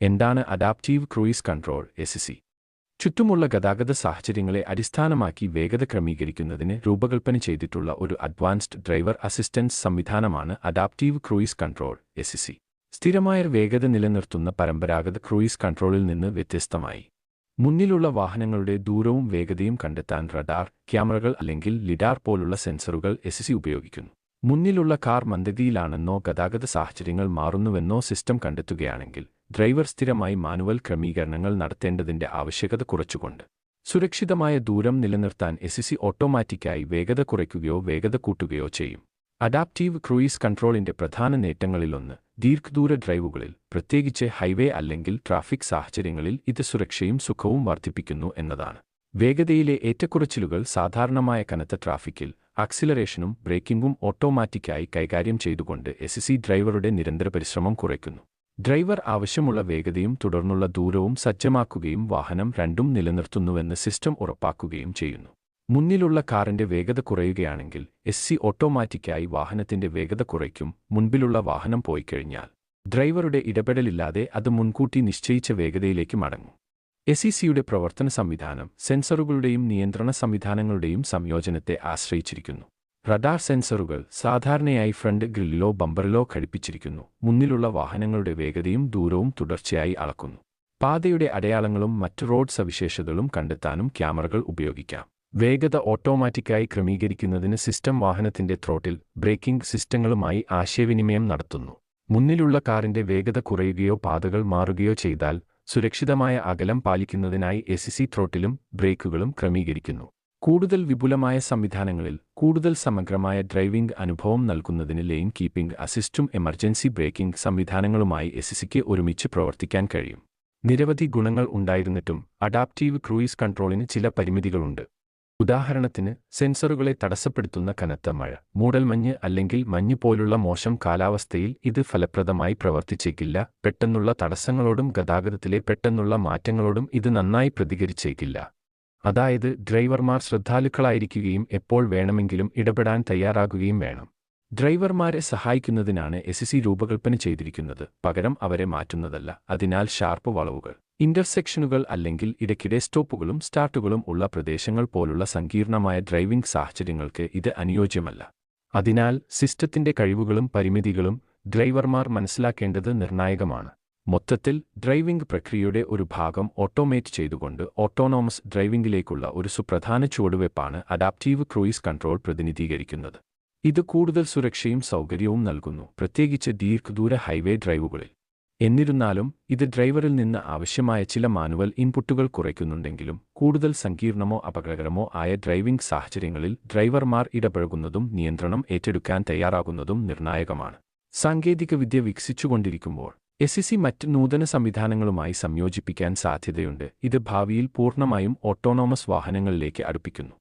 എന്താണ് adaptive cruise control (ACC)? ചുറ്റുമുള്ള ഗതാഗത സാഹചര്യങ്ങളെ അടിസ്ഥാനമാക്കി വേഗത ക്രമീകരിക്കുന്നതിന് രൂപകൽപ്പന ചെയ്തിട്ടുള്ള ഒരു അഡ്വാൻസ്ഡ് ഡ്രൈവർ അസിസ്റ്റൻസ് സംവിധാനമാണ് അഡാപ്റ്റീവ് ക്രൂയിസ് കൺട്രോൾ (ACC). സ്ഥിരമായ വേഗത നിലനിർത്തുന്ന പരമ്പരാഗത ക്രൂയിസ് കൺട്രോളിൽ നിന്ന് വ്യത്യസ്തമായി, മുന്നിലുള്ള വാഹനങ്ങളുടെ ദൂരവും വേഗതയും കണ്ടെത്താൻ റഡാർ, ക്യാമറകൾ അല്ലെങ്കിൽ ലിഡാർ പോലുള്ള സെൻസറുകൾ ACC ഉപയോഗിക്കുന്നു. മുന്നിലുള്ള കാർ മന്ദഗതിയിലാണെന്നോ ഗതാഗത സാഹചര്യങ്ങൾ മാറുന്നുവെന്നോ സിസ്റ്റം കണ്ടെത്തുകയാണെങ്കിൽ ഡ്രൈവർ സ്ഥിരമായി മാനുവൽ ക്രമീകരണങ്ങൾ നടത്തേണ്ടതിന്റെ ആവശ്യകത കുറച്ചുകൊണ്ട് സുരക്ഷിതമായ ദൂരം നിലനിർത്താൻ ACC ഓട്ടോമാറ്റിക്കായി വേഗത കുറയ്ക്കുകയോ വേഗത കൂട്ടുകയോ ചെയ്യും. അഡാപ്റ്റീവ് ക്രൂയിസ് കൺട്രോളിന്റെ പ്രധാന നേട്ടങ്ങളിലൊന്ന് ദീർഘദൂര ഡ്രൈവുകളിൽ, പ്രത്യേകിച്ച് ഹൈവേ അല്ലെങ്കിൽ ട്രാഫിക് സാഹചര്യങ്ങളിൽ ഇത് സുരക്ഷയും സുഖവും വർദ്ധിപ്പിക്കുന്നു എന്നതാണ്. വേഗതയിലെ ഏറ്റക്കുറച്ചിലുകൾ സാധാരണമായ കനത്ത ട്രാഫിക്കിൽ ആക്സിലറേഷനും ബ്രേക്കിംഗും ഓട്ടോമാറ്റിക്കായി കൈകാര്യം ചെയ്തുകൊണ്ട് ACC ഡ്രൈവറുടെ നിരന്തര പരിശ്രമം കുറയ്ക്കുന്നു. ഡ്രൈവർ ആവശ്യമുള്ള വേഗതയും തുടർന്നുള്ള ദൂരവും സജ്ജമാക്കുകയും വാഹനം രണ്ടും നിലനിർത്തുന്നുവെന്ന് സിസ്റ്റം ഉറപ്പാക്കുകയും ചെയ്യുന്നു. മുന്നിലുള്ള കാറിന്റെ വേഗത കുറയുകയാണെങ്കിൽ ACC ഓട്ടോമാറ്റിക്കായി വാഹനത്തിന്റെ വേഗത കുറയ്ക്കും. മുൻപിലുള്ള വാഹനം പോയിക്കഴിഞ്ഞാൽ ഡ്രൈവറുടെ ഇടപെടലില്ലാതെ അത് മുൻകൂട്ടി നിശ്ചയിച്ച വേഗതയിലേക്ക് മടങ്ങും. ACCയുടെ പ്രവർത്തന സംവിധാനം സെൻസറുകളുടെയും നിയന്ത്രണ സംവിധാനങ്ങളുടെയും സംയോജനത്തെ ആശ്രയിച്ചിരിക്കുന്നു. റഡാർ സെൻസറുകൾ സാധാരണയായി ഫ്രണ്ട് ഗ്രില്ലിലോ ബമ്പറിലോ ഘടിപ്പിച്ചിരിക്കുന്നു. മുന്നിലുള്ള വാഹനങ്ങളുടെ വേഗതയും ദൂരവും തുടർച്ചയായി അളക്കുന്നു. പാതയുടെ അടയാളങ്ങളും മറ്റ് റോഡ് സവിശേഷതകളും കണ്ടെത്താനും ക്യാമറകൾ ഉപയോഗിക്കാം. വേഗത ഓട്ടോമാറ്റിക്കായി ക്രമീകരിക്കുന്നതിന് സിസ്റ്റം വാഹനത്തിന്റെ ത്രോട്ടിൽ, ബ്രേക്കിംഗ് സിസ്റ്റങ്ങളുമായി ആശയവിനിമയം നടത്തുന്നു. മുന്നിലുള്ള കാറിന്റെ വേഗത കുറയുകയോ പാതകൾ മാറുകയോ ചെയ്താൽ സുരക്ഷിതമായ അകലം പാലിക്കുന്നതിനായി ACC ത്രോട്ടിലും ബ്രേക്കുകളും ക്രമീകരിക്കുന്നു. കൂടുതൽ വിപുലമായ സംവിധാനങ്ങളിൽ കൂടുതൽ സമഗ്രമായ ഡ്രൈവിംഗ് അനുഭവം നൽകുന്നതിന് ലെയിൻ കീപ്പിംഗ് അസിസ്റ്റും എമർജൻസി ബ്രേക്കിംഗ് സംവിധാനങ്ങളുമായി ACCക്ക് ഒരുമിച്ച് പ്രവർത്തിക്കാൻ കഴിയും. നിരവധി ഗുണങ്ങൾ ഉണ്ടായിരുന്നിട്ടും അഡാപ്റ്റീവ് ക്രൂയിസ് കൺട്രോളിന് ചില പരിമിതികളുണ്ട്. ഉദാഹരണത്തിന്, സെൻസറുകളെ തടസ്സപ്പെടുത്തുന്ന കനത്ത മഴ, മൂടൽമഞ്ഞ് അല്ലെങ്കിൽ മഞ്ഞ് പോലുള്ള മോശം കാലാവസ്ഥയിൽ ഇത് ഫലപ്രദമായി പ്രവർത്തിച്ചേക്കില്ല. പെട്ടെന്നുള്ള തടസ്സങ്ങളോടും ഗതാഗതത്തിലെ പെട്ടെന്നുള്ള മാറ്റങ്ങളോടും ഇത് നന്നായി പ്രതികരിച്ചേക്കില്ല. അതായത്, ഡ്രൈവർമാർ ശ്രദ്ധാലുക്കളായിരിക്കുകയും എപ്പോൾ വേണമെങ്കിലും ഇടപെടാൻ തയ്യാറാകുകയും വേണം. ഡ്രൈവർമാരെ സഹായിക്കുന്നതിനാണ് ACC രൂപകൽപ്പന ചെയ്തിരിക്കുന്നത്, പകരം അവരെ മാറ്റുന്നതല്ല. അതിനാൽ ഷാർപ്പ് വളവുകൾ, ഇന്റർസെക്ഷനുകൾ അല്ലെങ്കിൽ ഇടയ്ക്കിടെ സ്റ്റോപ്പുകളും സ്റ്റാർട്ടുകളും ഉള്ള പ്രദേശങ്ങൾ പോലുള്ള സങ്കീർണമായ ഡ്രൈവിംഗ് സാഹചര്യങ്ങൾക്ക് ഇത് അനുയോജ്യമല്ല. അതിനാൽ സിസ്റ്റത്തിന്റെ കഴിവുകളും പരിമിതികളും ഡ്രൈവർമാർ മനസ്സിലാക്കേണ്ടത് നിർണായകമാണ്. മൊത്തത്തിൽ, ഡ്രൈവിംഗ് പ്രക്രിയയുടെ ഒരു ഭാഗം ഓട്ടോമേറ്റ് ചെയ്തുകൊണ്ട് ഓട്ടോണോമസ് ഡ്രൈവിംഗിലേക്കുള്ള ഒരു സുപ്രധാന ചുവടുവയ്പ്പാണ് അഡാപ്റ്റീവ് ക്രൂയിസ് കൺട്രോൾ പ്രതിനിധീകരിക്കുന്നത്. ഇത് കൂടുതൽ സുരക്ഷയും സൗകര്യവും നൽകുന്നു, പ്രത്യേകിച്ച് ദീർഘദൂര ഹൈവേ ഡ്രൈവുകളിൽ. എന്നിരുന്നാലും, ഇത് ഡ്രൈവറിൽ നിന്ന് ആവശ്യമായ ചില മാനുവൽ ഇൻപുട്ടുകൾ കുറയ്ക്കുന്നുണ്ടെങ്കിലും കൂടുതൽ സങ്കീർണമോ അപകടകരമോ ആയ ഡ്രൈവിംഗ് സാഹചര്യങ്ങളിൽ ഡ്രൈവർമാർ ഇടപഴകുന്നതും നിയന്ത്രണം ഏറ്റെടുക്കാൻ തയ്യാറാകുന്നതും നിർണായകമാണ്. സാങ്കേതികവിദ്യ വികസിച്ചുകൊണ്ടിരിക്കുമ്പോൾ ACC മറ്റ് നൂതന സംവിധാനങ്ങളുമായി സംയോജിപ്പിക്കാൻ സാധ്യതയുണ്ട്. ഇത് ഭാവിയിൽ പൂർണ്ണമായും ഓട്ടോണോമസ് വാഹനങ്ങളിലേക്ക് അടുപ്പിക്കുന്നു.